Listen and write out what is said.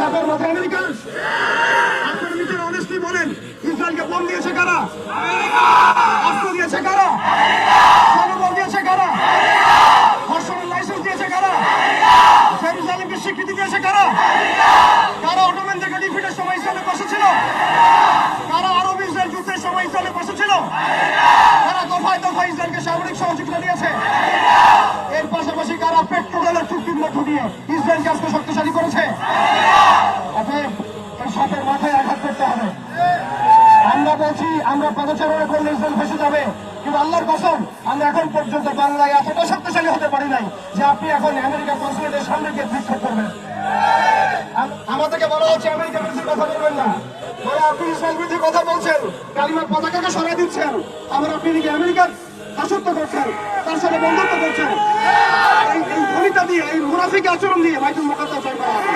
আপনার মাথায় আমেরিকা? আপনার নিজের অনেস্টলি বলেন, ইসরায়েলকে বোম দিয়েছে কারা? অস্ত্র দিয়েছে কারা? জনবল দিয়েছে কারা? ধর্ষণের লাইসেন্স দিয়েছে কারা? জেরুজালেমকে স্বীকৃতি দিয়েছে কারা? কারা অটোম্যানদেরকে ডিফিটের সময় ইসরায়েলে বসেছিল? কারা আরব ইসরায়েল যুদ্ধের সময় ইসরায়েলে বসেছিল? কারা দফায় দফায় ইসরায়েলকে সামরিক সহযোগিতা দিয়েছে? এর পাশাপাশি কারা পেট্রোলের চুক্তির মধ্য দিয়ে ইসরায়েলকে আজকে শক্তিশালী করেছে? অতএব এই সাপের মাথায় আঘাত করতে হবে। আমরা বলছি, আমরা পদচারণা করলে ইসরায়েল ফেসে যাবে, কিন্তু আল্লাহর কসম আমরা এখন পর্যন্ত বাংলায় এতটা শক্তিশালী হতে পারি নাই যে আপনি এখন আমেরিকা কনসুলেটের সামনে গিয়ে বিক্ষোভ করবেন। আমাদেরকে বলা হচ্ছে আমেরিকা বিরুদ্ধে কথা বলবেন না, পরে আপনি ইসরায়েল বিরুদ্ধে কথা বলছেন, কালিমার পতাকাকে সরাই দিচ্ছেন, আবার আপনি নাকি আমেরিকার দাসত্ব করছেন, তার সাথে বন্ধুত্ব করছেন। এই ধনীটা দিয়ে, এই মুনাফিক আচরণ দিয়ে বাইতুল মুকাদ্দাস জয় করা হবে।